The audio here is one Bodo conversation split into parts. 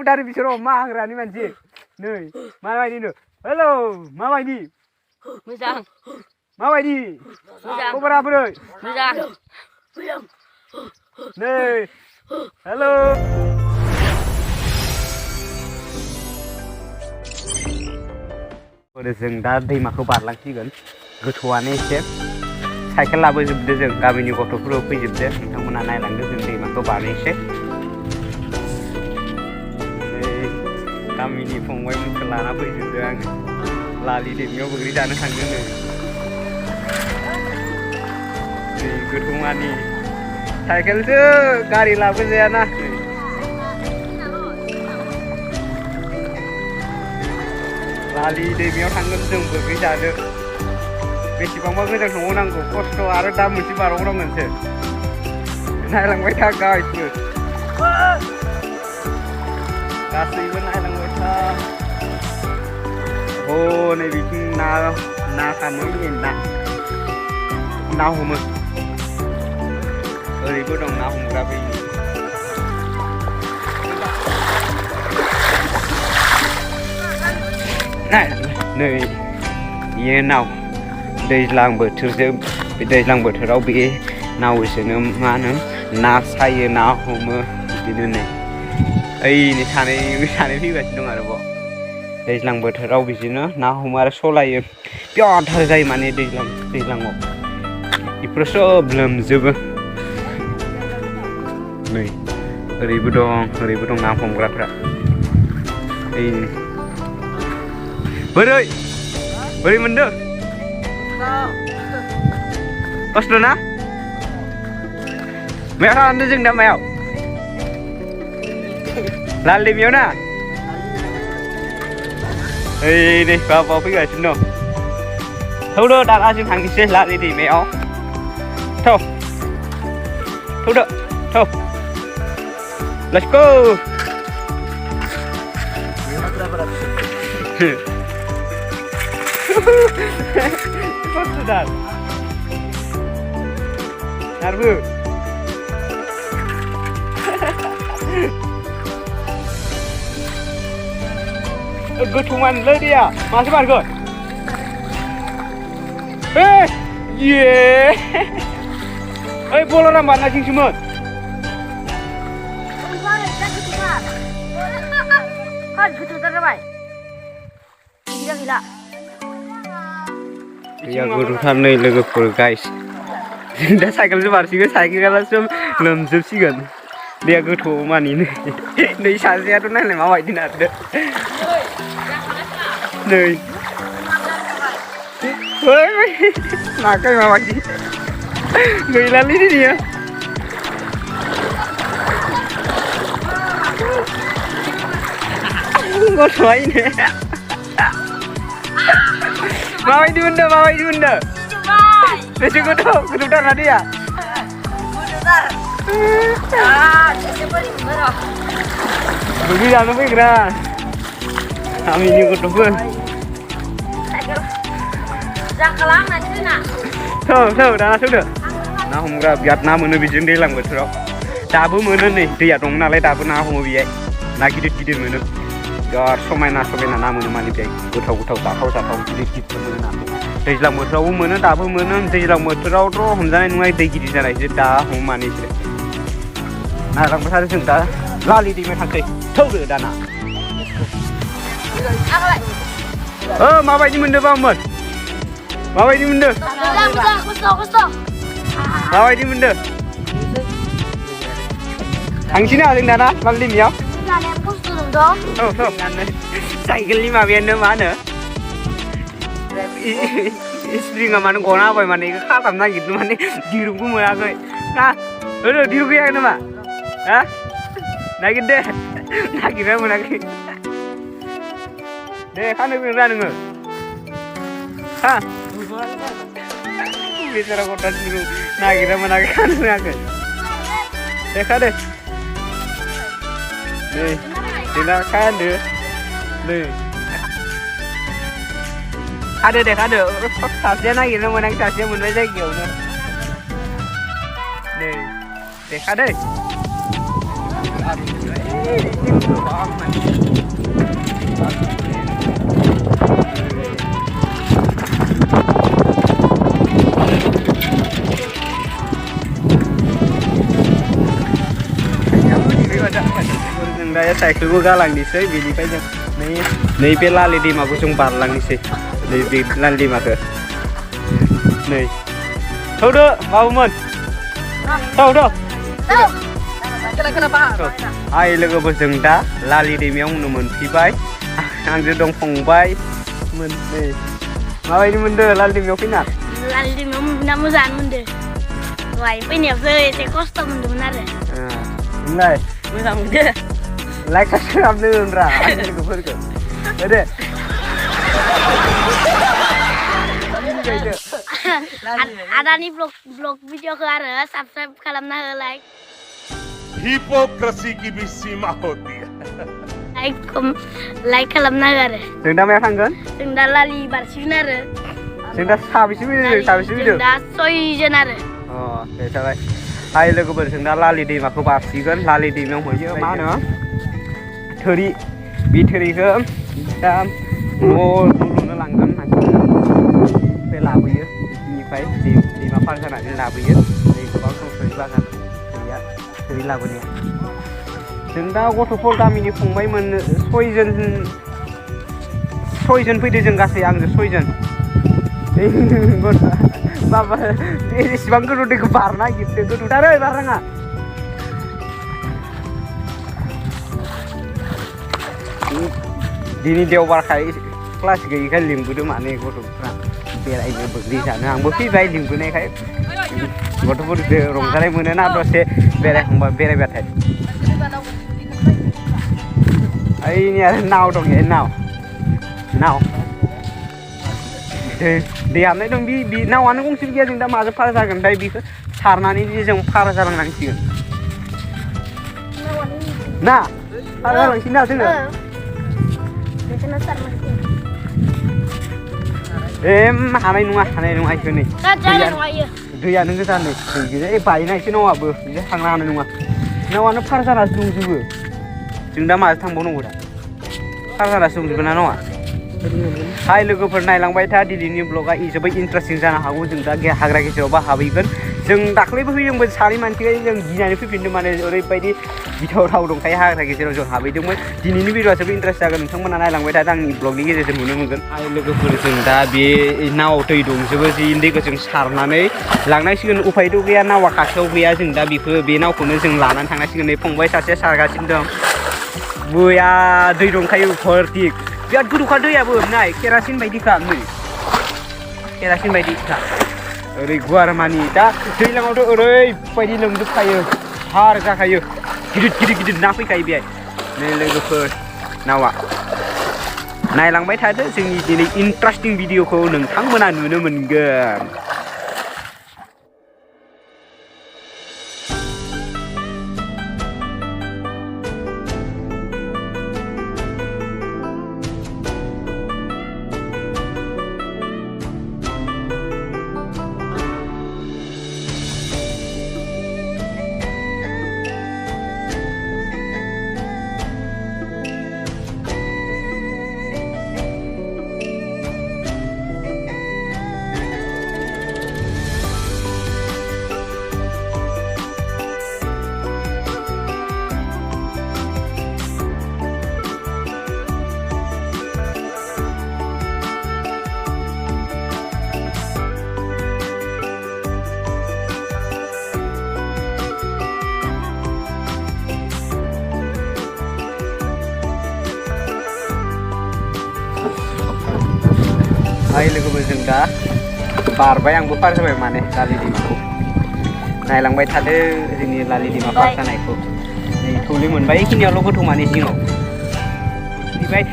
dari bicara mah ngerani manci. Nih, mana ini nih? Halo, mama ini. Mujang. Mama ini. Mujang. Kau berapa nih? Mujang. Nih, halo. Udah dah दैमाखौ बारलांसिगोन गोथौआनो एसे साइकेल लाबोजोबदो जों गामिनि गथ'फोर फैजोबदो नोंथांमोना नायलांदो जों दैमाखौ बारनोसै गामिनि फंबायमोनखौ लाना फैजोबदो आङो लालि दैमायाव बोग्रि जानो थांदों नै गोथौमानि साइकेलसो गारि लाबोजायाना लालि दैमायाव थांगोन जों बोग्रि जानो बेसेबांबा गोजान थांबावनांगौ खस्थ' आरो दा मोनसे बारबावनांगोनसो नायलांबाय था गासिबो गासैबो नायलांबाय था नै बिथिं ना खामो ना हमो ओरैबो दं ना हमग्रा बै नै बेयो नाव दैज्लां बोथोराव बे नावजोंनो मा होनो ना सायो ना हमो बिदिनो नै ओइनै सानै फैगासिनो दं आरोबाव दैज्लां बोथोराव बिदिनो ना हमो आरो सलायो बिरादथार जायो माने दैज्लाङाव बेफोर सब लोमजोबो नै ओरैबो दं ना हमग्राफ्रा बोरै मोनदों खस्थ' ना मायाव थांदों जों दा मायाव लाल दैमायाव ना नै बाबा फैगासिनो दं थौदो दाना जों थांनोसै लाल दैमायाव थौदो let's go Kostudan. Narbu. Gothauman le dia. Masih bargo. Bola rambat naging semut. Kan betul terbaik. Gila. Iya gothautan नै लोगोफोर गाइस जों दा साइकेलसो बारसिगोन साइकेलासो लोमजोबसिगोन दैया गोथौ मानि नै सासेयाथ' नायलाय माबायदि नारदो नै नाखाय माबायदि गैलालै दैया गथ'आ इनो माबायदि मोनदों बेसे गोथौथार ना दैया बोग्रि जानो फैग्रा गामिनि गथ'फोर दाना थौदो ना हमग्रा बिराद ना मोनो बिदिनो दैज्लां बोथोराव दाबो मोनो नै दैया दं नालाय दाबो ना हमो बेहाय ना गिदिर मोनो बिराद समायना ना मोनो माने बेहाय गोथाव जाथाव गिदिर मोनो ना दैज्लां बोथोरावबो मोनो दाबो मोनो दैज्लां बोथोरावथ' हमजानाय नङा दै गिदिर जानायसो दा हमानिसो नायलांबाय थादो जों दा लालि दैमायाव थांसै थौदो दाना माबायदि मोनदों बामोन माबायदि मोनदों माबायदि मोनदों थांसै ना जों दाना लालि दैमायाव साइकेलनि माबायानो मा होनो स्प्रिंआ माने गना होबाय माने बेखौ खालामनो नागिरदों माने दिरुंखौ मोनाखै ना दिरुं गैया नामा हा नागिरना मोनाखै दे खानो गोनां नोङो हा बेचारा गथा दिरुं नागिरना मोनाखै खानो रोङाखै देखादो नै जोंना खादो नै खादो सासेया नागिरनो मोनाखै सासेया मोनबाय जायगायावनो नै देखादो जों दा साइकेलखौ गालांनोसै बेनिफ्राय जों नैबे लालि दैमाखौ जों बारलांनोसै नैबे लालि दैमाखौ नै थौदो बाबुमोन थौ आइ लोगोफोर जों दा लालि दैमायाव उनाव मोनफैबाय आंजों दं फंबाय नै माबायदि मोनदों लालि दैमायाव फैना लालि दैमायाव मोनफैना मोजाङानो मोनदों दहाय फैनायावसो एसे खस्थ' मोनदोंमोन आरो नोंलाय मोजां मोनदों लाइक खालामनो होनब्रा आंनि लोगोफोरखौ दे आदानि ब्लग भिडिअखौ आरो साबस्क्राइब खालामना हो लाइक हिपोक्रेसी की भी सीमा होती है लाइक खालामना हो आरो जों दा मायाव थांगोन जों दा लालि बारसिगोन आरो जों दा साबेसे फैदों जों दा 6 जन आरो दे जाबाय हाय लोगोफोर जों दा लालि दैमाखौ बारसिगोन लालि दैमायाव मोनसे मा होनो थोरि बे थोरिखौ दा लुनो लांगोन मानसिफोरा लाबोयो बेनिफ्राय दैमा पार जानानै लाबोयो गोबां दं थोरि बागान थोरि लाबोनाया जों दा गथ'फोर गामिनि फंबायमोन 6 जन फैदों जों गासै आंजों 6 जन माबा एसेबां गोथौ दैखौ बारनो नागिरदों गोथौथारै बारनाङा दिनै देवबारखाय क्लास गैयैखाय लिंबोदों माने गथ'फ्रा बेरायनो बोग्रि जानो आंबो फैबाय लिंबोनायखाय गथ'फोरजों रंजानाय मोनोना दसे बेरायखांबा बेरायबाथाय ओइनि आरो नाव दं नाव दै हाबनाय दं बे नावानो गंसे गैया जों दा माजों पार जागोन ओमफ्राय बेखौ सारनानै जों पार जालांनांसिगोन ना पार जालांसिगोन ना जोङो हानाय नङा बेखौ नै दैयानो गोजान नै दै बायनायसो नावाबो बिदि थांनो हानाय नङा नावानो पार जानासो दंजोबो जों दा माजों थांबावनांगौ दा पार जानासो दंजोबो ना नावा हाय लोगोफोर नायलांबाय था दिनैनि ब्लगा जोबोद इन्टारेस्टिं जानो हागौ जों दा हाग्रा गेजेरावबा हाबहैगोन जों दाख्लैबो फैदोंमोन सानै मानसिया जों गिनानै फैफिनदों माने ओरैबायदि गिथावथाव दंखायो हाग्रा गेजेराव जों हाबहैदोंमोन दिनैनि भिडिअआ जोबोद इन्टारेस्ट जागोन नोंथांमोना नायलांबाय थादों आंनि ब्लगनि गेजेरजों नुनो मोनगोन हाय लोगोफोर जों दा बे नावाव दै दंजोबो जि दैखौ जों सारनानै लांनांसिगोन उफायथ' गैया नावा खाथियाव गैया जों दा बे नावखौनो जों लानानै थांनांसिगोन नै फंबाय सासे सारगासिनो दं बया दै दंखायो भर्ति बिराद गोथौखा दैयाबो नाय केरासिन बायदिखा नै केरासिन बायदिखा ओरै गुवार मानि दा दैज्लाङावथ' ओरैबायदि लोमजोबखायो हार जाखायो गिदिर ना फैखायो बेहाय नै लोगोफोर नावा नायलांबाय थादो जोंनि दिनै इन्टारेस्टिं भिडिअखौ नोंथांमोना नुनो मोनगोन हाय लोगोफोर जों दा बारबाय आंबो पार जाबाय माने लालि दैमाखौ नायलांबाय थादो जोंनि लालि दैमा पार जानायखौ नै थौले मोनबाय बेखिनियावल' गोथौ माने जिङाव बेनिफ्राय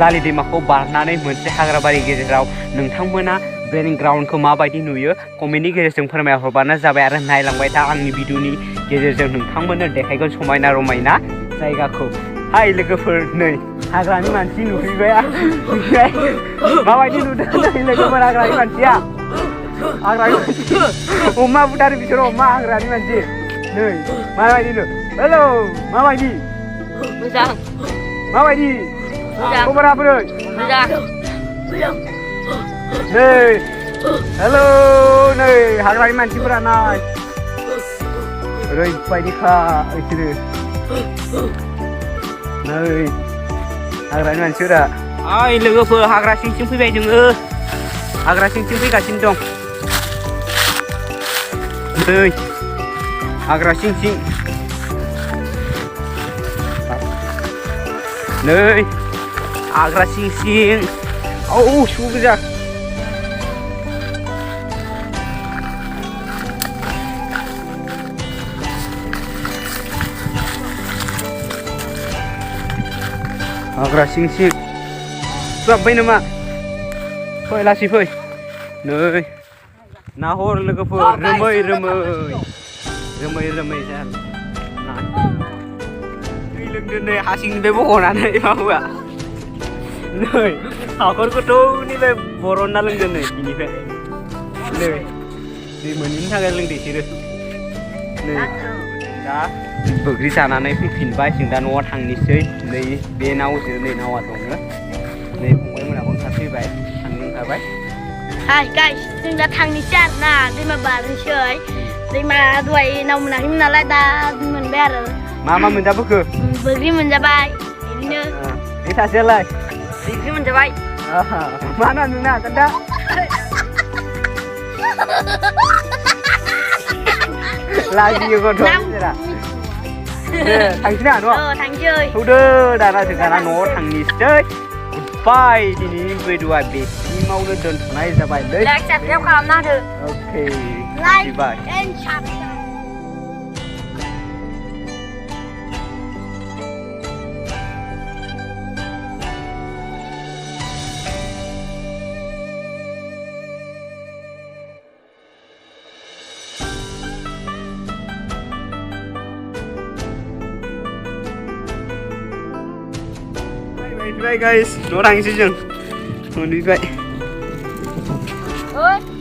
लालि दैमाखौ बारनानै मोनसे हाग्राबारि गेजेराव नोंथांमोना बेनि ग्राउन्डखौ माबायदि नुयो कमेन्टनि गेजेरजों फोरमायहरबानो जाबाय आरो नायलांबाय था आंनि भिडिअनि गेजेरजों नोंथांमोननो देखायगोन समायना रमायना जायगाखौ हाय लोगोफोर नै हाग्रानि मानसि नुफैबाय माबायदि नुदों नै लोगोफोर हाग्रानि मानसिया अमा बुथारो बिसोर अमा हाग्रानि मानसि नै माबायदि नु हेलौ माबायदि Moजां माबायदि मोजां खबरा बोरै मोजां नै हेलौ नै हाग्रानि मानसिफोरा नाय ओरैबायदिखा बिसोरो नै हाग्रानि मानसिफोरा ओइ लोगोफोर हाग्रा सिं फैबाय जोङो हाग्रा सिं फैगासिनो दं नै हाग्रा सिं नै हाग्रा सिं औ सु गोजा हाग्रा सिं सुहाबबाय नामा फै लासै फै नै नाहर लोगोफोर रोमै जाल दै लोंदो नै हा सिंनिफ्राय बख'नानै माबा नै हाखर गोथौनिफ्राय बरनना लोंदो नै बिनिफ्राय नै दै मोनैनि थाखाय लोंदो बिसोरो नै दा बोग्रि जानानै फैफिनबाय जों दा न'आव थांनोसै नै बे नावजों नै नावा दङ नै फंबायमोनाबो ओंखारफैबाय थांनो ओंखारबाय Hai guys, जों दा थांनोसै आरोना दैमा बारनोसै दैमा दहाय नाव मोनाखैमोन नालाय दा मोनबाय आरो मा मोनजाबोखो बोग्रि मोनजाबाय बिदिनो बे सासेयालाय बोग्रि मोनजाबाय मा ना नोंना खोन्था लाजियो गथ' बिसोरा थांसै ना न' थांसै थौदो दाना जों दाना न'आव थांनोसै बाय दिनैनि भिडिअ'आ बेसिमावनो दोनथ'नाय जाबाय लाइक साबस्क्राइब खालामना होदो अके like bye and subscribe Bye guys, orang sih jeng, mau di bye. Oi.